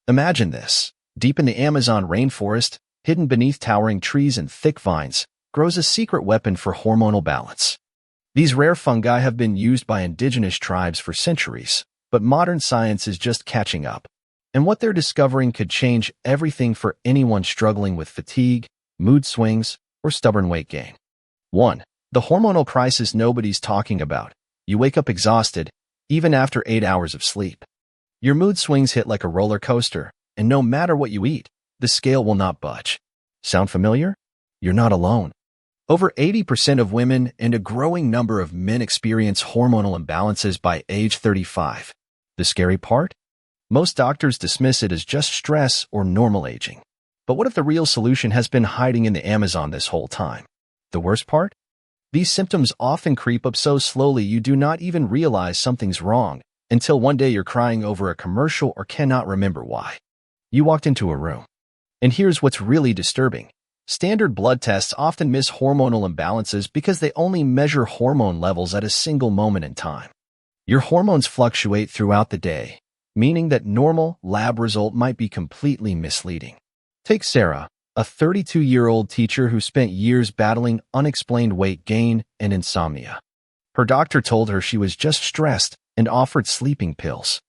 Imagine this. Deep in the Amazon rainforest, hidden beneath towering trees and thick vines, grows a secret weapon for hormonal balance. These rare fungi have been used by indigenous tribes for centuries, but modern science is just catching up. And what they're discovering could change everything for anyone struggling with fatigue, mood swings, or stubborn weight gain. 1. The hormonal crisis nobody's talking about. You wake up exhausted, even after 8 hours of sleep. Your mood swings hit like a roller coaster, and no matter what you eat, the scale will not budge. Sound familiar? You're not alone. Over 80% of women and a growing number of men experience hormonal imbalances by age 35. The scary part? Most doctors dismiss it as just stress or normal aging. But what if the real solution has been hiding in the Amazon this whole time? The worst part? These symptoms often creep up so slowly you do not even realize something's wrong until one day you're crying over a commercial or cannot remember why. You walked into a room. And here's what's really disturbing. Standard blood tests often miss hormonal imbalances because they only measure hormone levels at a single moment in time. Your hormones fluctuate throughout the day, meaning that normal lab result might be completely misleading. Take Sarah, a 32-year-old teacher who spent years battling unexplained weight gain and insomnia. Her doctor told her she was just stressed and offered sleeping pills.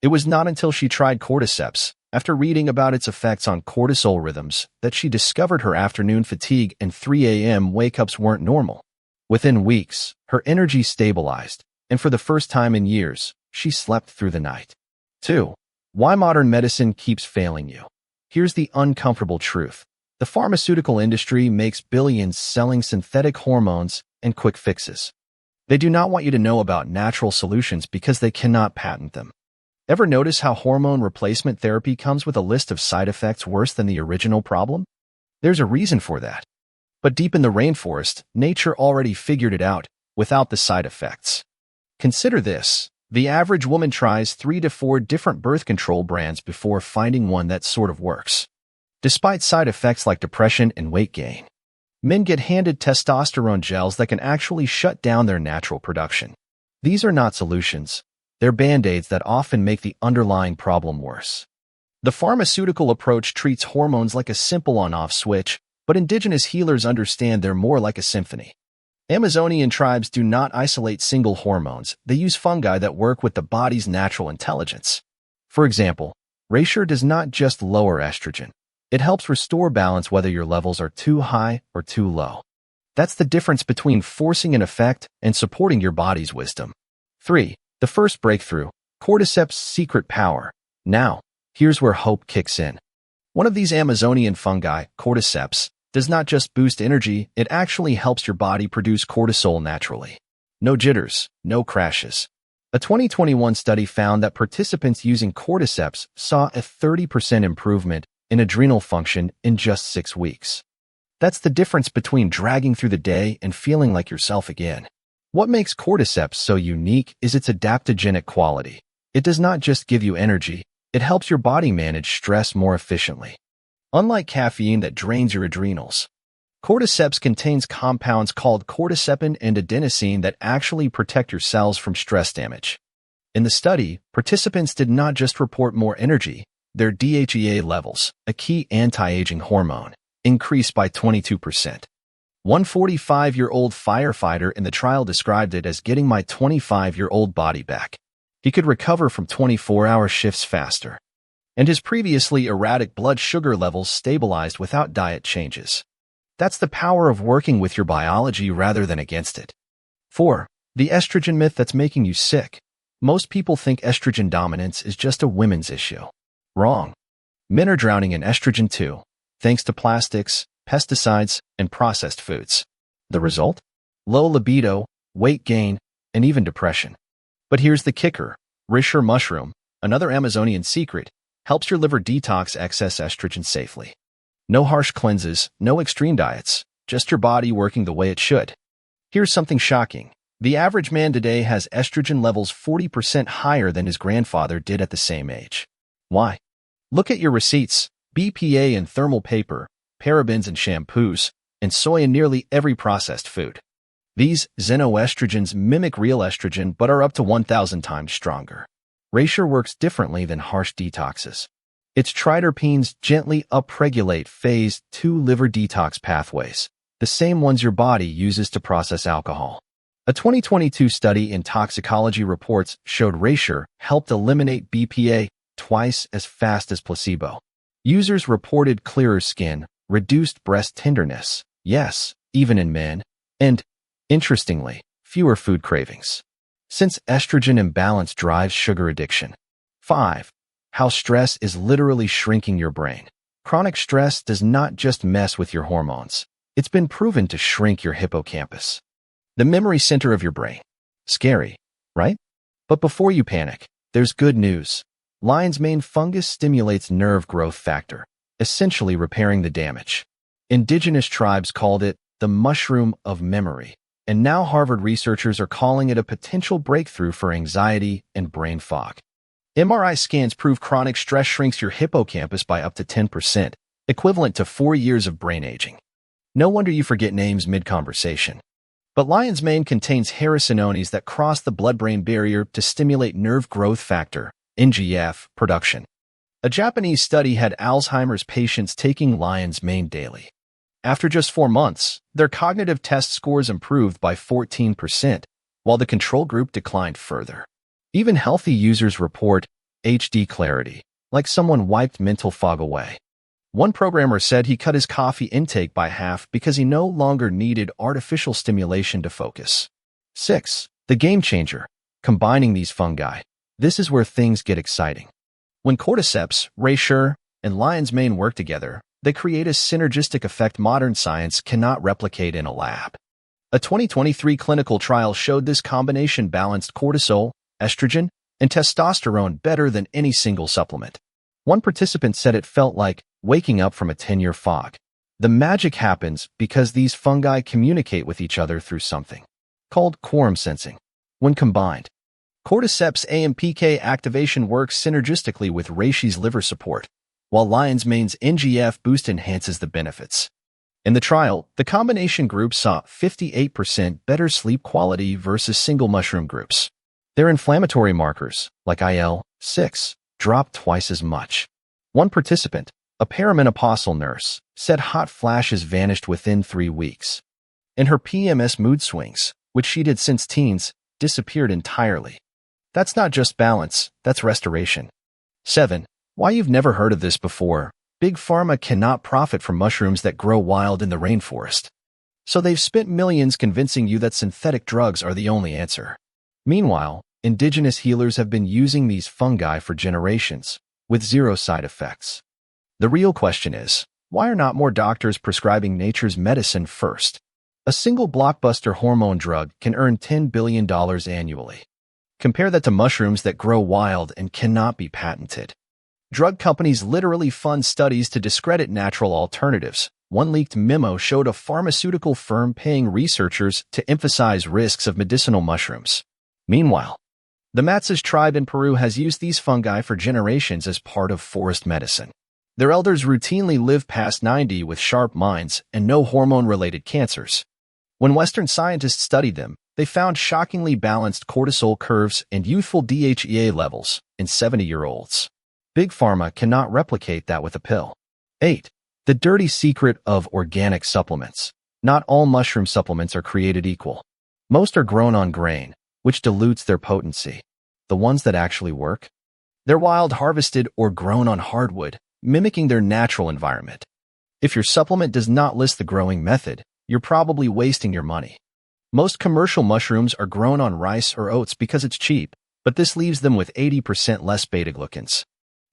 It was not until she tried cordyceps, after reading about its effects on cortisol rhythms, that she discovered her afternoon fatigue and 3 a.m. wake-ups weren't normal. Within weeks, her energy stabilized, and for the first time in years, she slept through the night. 2. Why modern medicine keeps failing you. Here's the uncomfortable truth. The pharmaceutical industry makes billions selling synthetic hormones and quick fixes. They do not want you to know about natural solutions because they cannot patent them. Ever notice how hormone replacement therapy comes with a list of side effects worse than the original problem? There's a reason for that. But deep in the rainforest, nature already figured it out without the side effects. Consider this. The average woman tries 3 to 4 different birth control brands before finding one that sort of works. Despite side effects like depression and weight gain, men get handed testosterone gels that can actually shut down their natural production. These are not solutions. They're band-aids that often make the underlying problem worse. The pharmaceutical approach treats hormones like a simple on-off switch, but indigenous healers understand they're more like a symphony. Amazonian tribes do not isolate single hormones. They use fungi that work with the body's natural intelligence. For example, Rejuvenation does not just lower estrogen. It helps restore balance whether your levels are too high or too low. That's the difference between forcing an effect and supporting your body's wisdom. 3. The first breakthrough, cordyceps' secret power. Now, here's where hope kicks in. One of these Amazonian fungi, cordyceps, does not just boost energy, it actually helps your body produce cortisol naturally. No jitters, no crashes. A 2021 study found that participants using cordyceps saw a 30% improvement in adrenal function in just 6 weeks. That's the difference between dragging through the day and feeling like yourself again. What makes cordyceps so unique is its adaptogenic quality. It does not just give you energy, it helps your body manage stress more efficiently. Unlike caffeine that drains your adrenals, cordyceps contains compounds called cordycepin and adenosine that actually protect your cells from stress damage. In the study, participants did not just report more energy, their DHEA levels, a key anti-aging hormone, increased by 22%. One 45-year-old firefighter in the trial described it as getting my 25-year-old body back. He could recover from 24-hour shifts faster. And his previously erratic blood sugar levels stabilized without diet changes. That's the power of working with your biology rather than against it. 4. The estrogen myth that's making you sick. Most people think estrogen dominance is just a women's issue. Wrong. Men are drowning in estrogen too, thanks to plastics, pesticides, and processed foods. The result? Low libido, weight gain, and even depression. But here's the kicker. Rejuvenation mushroom, another Amazonian secret, helps your liver detox excess estrogen safely. No harsh cleanses, no extreme diets, just your body working the way it should. Here's something shocking. The average man today has estrogen levels 40% higher than his grandfather did at the same age. Why? Look at your receipts. BPA in thermal paper, parabens in shampoos, and soy in nearly every processed food. These xenoestrogens mimic real estrogen but are up to 1,000 times stronger. Rejuvenation works differently than harsh detoxes. Its triterpenes gently upregulate phase 2 liver detox pathways, the same ones your body uses to process alcohol. A 2022 study in toxicology reports showed Rejuvenation helped eliminate BPA twice as fast as placebo. Users reported clearer skin, reduced breast tenderness, yes, even in men, and, interestingly, fewer food cravings. Since estrogen imbalance drives sugar addiction. 5. How stress is literally shrinking your brain. Chronic stress does not just mess with your hormones. It's been proven to shrink your hippocampus, the memory center of your brain. Scary, right? But before you panic, there's good news. Lion's mane fungus stimulates nerve growth factor, essentially repairing the damage. Indigenous tribes called it the mushroom of memory, and now Harvard researchers are calling it a potential breakthrough for anxiety and brain fog. MRI scans prove chronic stress shrinks your hippocampus by up to 10%, equivalent to 4 years of brain aging. No wonder you forget names mid-conversation. But lion's mane contains hericinones that cross the blood-brain barrier to stimulate nerve growth factor, NGF, production. A Japanese study had Alzheimer's patients taking lion's mane daily. After just 4 months, their cognitive test scores improved by 14%, while the control group declined further. Even healthy users report HD clarity, like someone wiped mental fog away. One programmer said he cut his coffee intake by half because he no longer needed artificial stimulation to focus. 6. The game changer. Combining these fungi. This is where things get exciting. When cordyceps, Rejuvenation, and lion's mane work together, they create a synergistic effect modern science cannot replicate in a lab. A 2023 clinical trial showed this combination balanced cortisol, estrogen, and testosterone better than any single supplement. One participant said it felt like waking up from a 10-year fog. The magic happens because these fungi communicate with each other through something called quorum sensing. When combined, cordyceps AMPK activation works synergistically with Reishi's liver support, while lion's mane's NGF boost enhances the benefits. In the trial, the combination group saw 58% better sleep quality versus single mushroom groups. Their inflammatory markers, like IL-6, dropped twice as much. One participant, a perimenopausal nurse, said hot flashes vanished within 3 weeks. And her PMS mood swings, which she'd had since teens, disappeared entirely. That's not just balance, that's restoration. 7. Why you've never heard of this before. Big Pharma cannot profit from mushrooms that grow wild in the rainforest. So they've spent millions convincing you that synthetic drugs are the only answer. Meanwhile, indigenous healers have been using these fungi for generations, with 0 side effects. The real question is, why are not more doctors prescribing nature's medicine first? A single blockbuster hormone drug can earn $10 billion annually. Compare that to mushrooms that grow wild and cannot be patented. Drug companies literally fund studies to discredit natural alternatives. One leaked memo showed a pharmaceutical firm paying researchers to emphasize risks of medicinal mushrooms. Meanwhile, the Matsas tribe in Peru has used these fungi for generations as part of forest medicine. Their elders routinely live past 90 with sharp minds and no hormone-related cancers. When Western scientists studied them, they found shockingly balanced cortisol curves and youthful DHEA levels in 70-year-olds. Big Pharma cannot replicate that with a pill. 8. The dirty secret of organic supplements. Not all mushroom supplements are created equal. Most are grown on grain, which dilutes their potency. The ones that actually work? They're wild harvested or grown on hardwood, mimicking their natural environment. If your supplement does not list the growing method, you're probably wasting your money. Most commercial mushrooms are grown on rice or oats because it's cheap, but this leaves them with 80% less beta-glucans.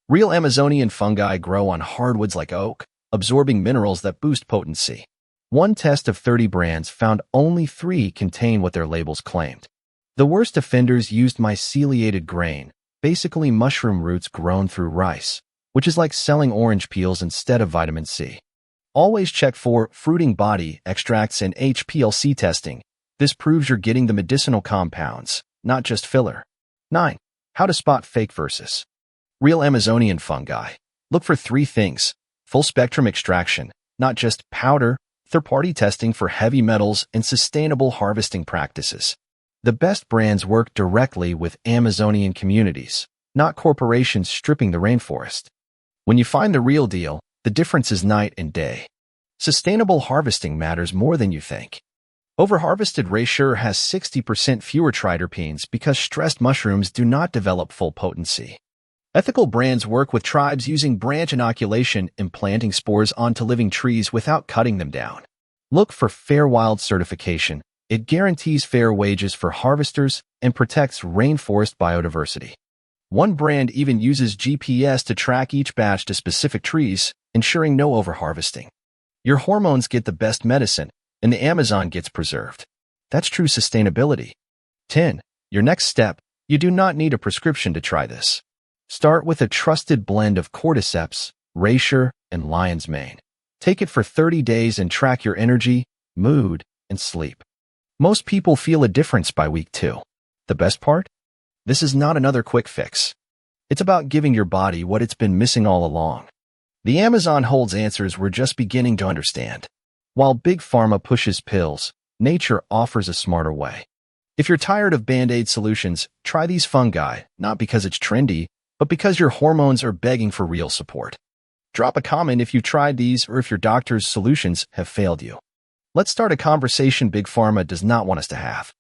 Real Amazonian fungi grow on hardwoods like oak, absorbing minerals that boost potency. One test of 30 brands found only 3 contain what their labels claimed. The worst offenders used myceliated grain, basically mushroom roots grown through rice, which is like selling orange peels instead of vitamin C. Always check for fruiting body extracts and HPLC testing. This proves you're getting the medicinal compounds, not just filler. 9. How to spot fake versus real Amazonian fungi. Look for 3 things: full spectrum extraction, not just powder, third-party testing for heavy metals, and sustainable harvesting practices. The best brands work directly with Amazonian communities, not corporations stripping the rainforest. When you find the real deal, the difference is night and day. Sustainable harvesting matters more than you think. Overharvested Rejuvenation has 60% fewer triterpenes because stressed mushrooms do not develop full potency. Ethical brands work with tribes using branch inoculation, implanting spores onto living trees without cutting them down. Look for Fair Wild certification. It guarantees fair wages for harvesters and protects rainforest biodiversity. One brand even uses GPS to track each batch to specific trees, ensuring no overharvesting. Your hormones get the best medicine, and the Amazon gets preserved. That's true sustainability. 10. Your next step. You do not need a prescription to try this. Start with a trusted blend of cordyceps, Rejuvenation, and lion's mane. Take it for 30 days and track your energy, mood, and sleep. Most people feel a difference by week 2. The best part? This is not another quick fix. It's about giving your body what it's been missing all along. The Amazon holds answers we're just beginning to understand. While Big Pharma pushes pills, nature offers a smarter way. If you're tired of Band-Aid solutions, try these fungi, not because it's trendy, but because your hormones are begging for real support. Drop a comment if you've tried these or if your doctor's solutions have failed you. Let's start a conversation Big Pharma does not want us to have.